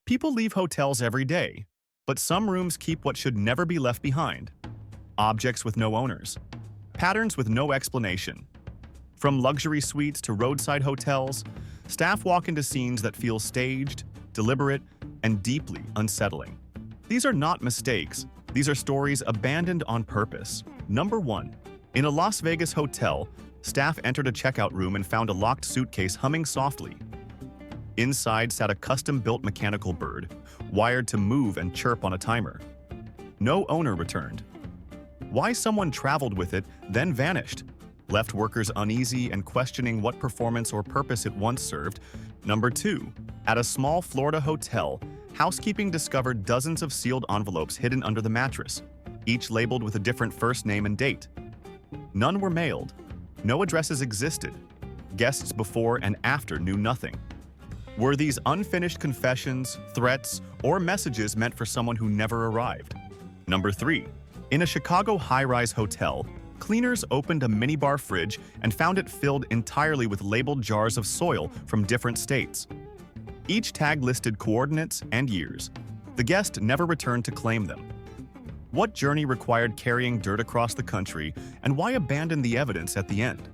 People leave hotels every day, but some rooms keep what should never be left behind. Objects with no owners. Patterns with no explanation. From luxury suites to roadside hotels, staff walk into scenes that feel staged, deliberate, and deeply unsettling. These are not mistakes. These are stories abandoned on purpose. Number 1. In a Las Vegas hotel, staff entered a checkout room and found a locked suitcase humming softly. Inside sat a custom-built mechanical bird, wired to move and chirp on a timer. No owner returned. Why someone traveled with it, then vanished, left workers uneasy and questioning what performance or purpose it once served. Number 2. At a small Florida hotel, housekeeping discovered dozens of sealed envelopes hidden under the mattress, each labeled with a different first name and date. None were mailed. No addresses existed. Guests before and after knew nothing. Were these unfinished confessions, threats, or messages meant for someone who never arrived? Number 3. In a Chicago high-rise hotel, cleaners opened a minibar fridge and found it filled entirely with labeled jars of soil from different states. Each tag listed coordinates and years. The guest never returned to claim them. What journey required carrying dirt across the country, and why abandon the evidence at the end?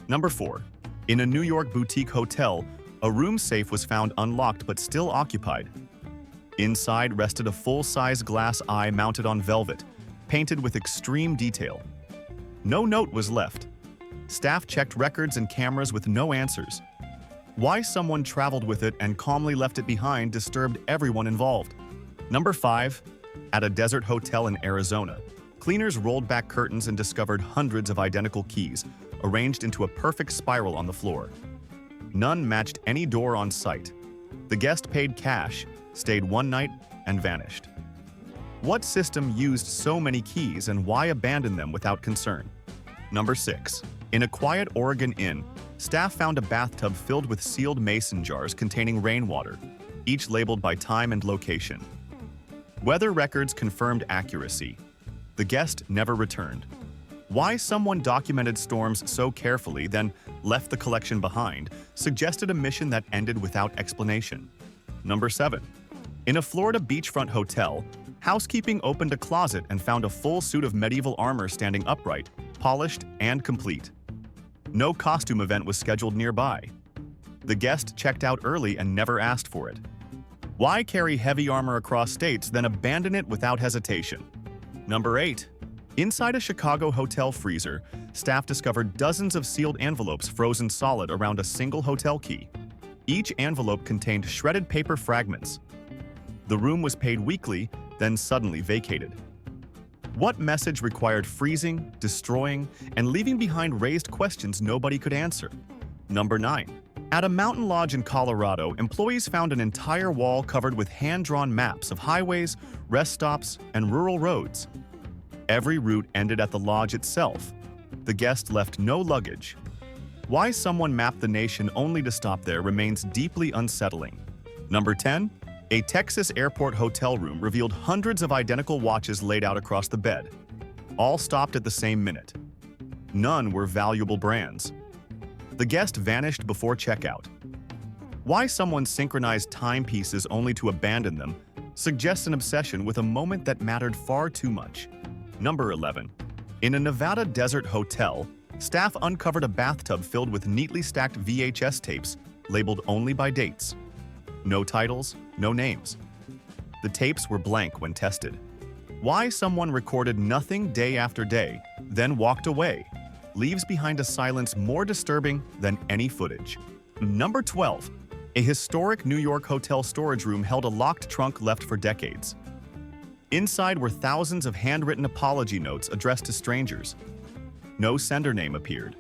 Number 4. In a New York boutique hotel, a room safe was found unlocked but still occupied. Inside rested a full-size glass eye mounted on velvet, painted with extreme detail. No note was left. Staff checked records and cameras with no answers. Why someone traveled with it and calmly left it behind disturbed everyone involved. Number 5. At a desert hotel in Arizona, cleaners rolled back curtains and discovered hundreds of identical keys, arranged into a perfect spiral on the floor. None matched any door on site. The guest paid cash, stayed one night, and vanished. What system used so many keys and why abandon them without concern? Number 6. In a quiet Oregon inn, staff found a bathtub filled with sealed mason jars containing rainwater, each labeled by time and location. Weather records confirmed accuracy. The guest never returned. Why someone documented storms so carefully, then left the collection behind, suggested a mission that ended without explanation. Number 7. In a Florida beachfront hotel, housekeeping opened a closet and found a full suit of medieval armor standing upright, polished, and complete. No costume event was scheduled nearby. The guest checked out early and never asked for it. Why carry heavy armor across states, then abandon it without hesitation? Number 8. Inside a Chicago hotel freezer, staff discovered dozens of sealed envelopes frozen solid around a single hotel key. Each envelope contained shredded paper fragments. The room was paid weekly, then suddenly vacated. What message required freezing, destroying, and leaving behind raised questions nobody could answer? Number 9. At a mountain lodge in Colorado, employees found an entire wall covered with hand-drawn maps of highways, rest stops, and rural roads. Every route ended at the lodge itself. The guest left no luggage. Why someone mapped the nation only to stop there remains deeply unsettling. Number 10. A Texas airport hotel room revealed hundreds of identical watches laid out across the bed. All stopped at the same minute. None were valuable brands. The guest vanished before checkout. Why someone synchronized timepieces only to abandon them suggests an obsession with a moment that mattered far too much. Number 11. In a Nevada desert hotel, staff uncovered a bathtub filled with neatly stacked VHS tapes labeled only by dates. No titles, no names. The tapes were blank when tested. Why someone recorded nothing day after day, then walked away, leaves behind a silence more disturbing than any footage. Number 12. A historic New York hotel storage room held a locked trunk left for decades. Inside were thousands of handwritten apology notes addressed to strangers. No sender name appeared.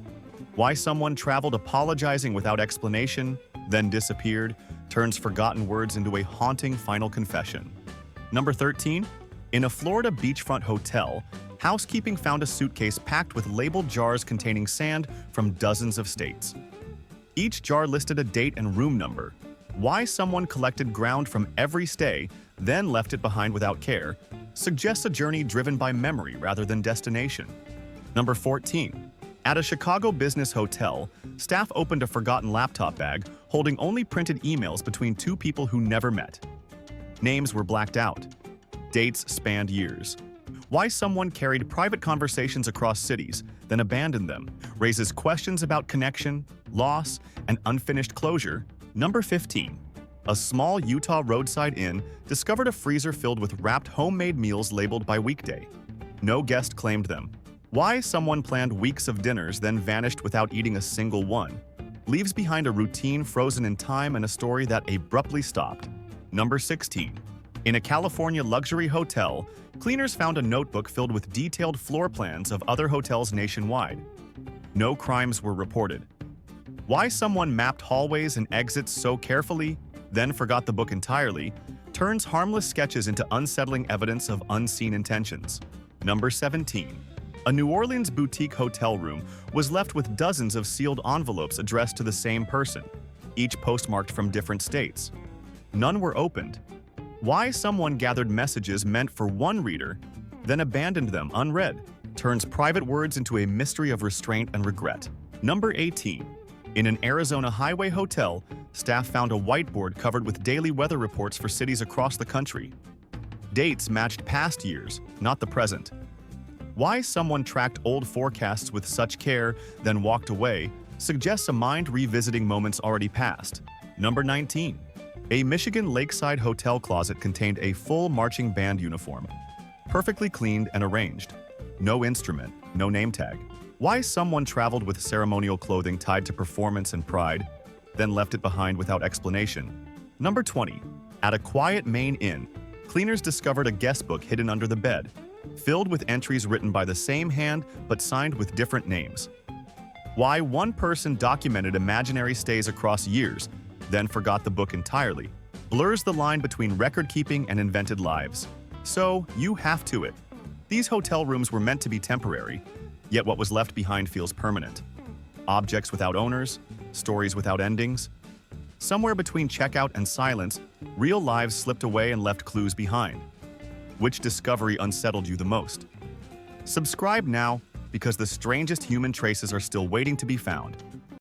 Why someone traveled apologizing without explanation, then disappeared, turns forgotten words into a haunting final confession. Number 13. In a Florida beachfront hotel, housekeeping found a suitcase packed with labeled jars containing sand from dozens of states. Each jar listed a date and room number. Why someone collected ground from every stay, then left it behind without care, suggests a journey driven by memory rather than destination. Number 14. At a Chicago business hotel, staff opened a forgotten laptop bag holding only printed emails between two people who never met. Names were blacked out. Dates spanned years. Why someone carried private conversations across cities, then abandoned them, raises questions about connection, loss, and unfinished closure. Number 15. A small Utah roadside inn discovered a freezer filled with wrapped homemade meals labeled by weekday. No guest claimed them. Why someone planned weeks of dinners then vanished without eating a single one. Leaves behind a routine frozen in time and a story that abruptly stopped. Number 16. In a California luxury hotel, cleaners found a notebook filled with detailed floor plans of other hotels nationwide. No crimes were reported. Why someone mapped hallways and exits so carefully, then forgot the book entirely, turns harmless sketches into unsettling evidence of unseen intentions. Number 17. A New Orleans boutique hotel room was left with dozens of sealed envelopes addressed to the same person, each postmarked from different states. None were opened. Why someone gathered messages meant for one reader, then abandoned them unread, turns private words into a mystery of restraint and regret. Number 18. In an Arizona highway hotel, staff found a whiteboard covered with daily weather reports for cities across the country. Dates matched past years, not the present. Why someone tracked old forecasts with such care, then walked away, suggests a mind revisiting moments already past. Number 19. A Michigan lakeside hotel closet contained a full marching band uniform, perfectly cleaned and arranged. No instrument, no name tag. Why someone traveled with ceremonial clothing tied to performance and pride, then left it behind without explanation. Number 20. At a quiet Maine inn, cleaners discovered a guest book hidden under the bed, filled with entries written by the same hand but signed with different names. Why one person documented imaginary stays across years, then forgot the book entirely, blurs the line between record-keeping and invented lives. So, you have to it. These hotel rooms were meant to be temporary, yet what was left behind feels permanent. Objects without owners, stories without endings. Somewhere between checkout and silence, real lives slipped away and left clues behind. Which discovery unsettled you the most? Subscribe now, because the strangest human traces are still waiting to be found.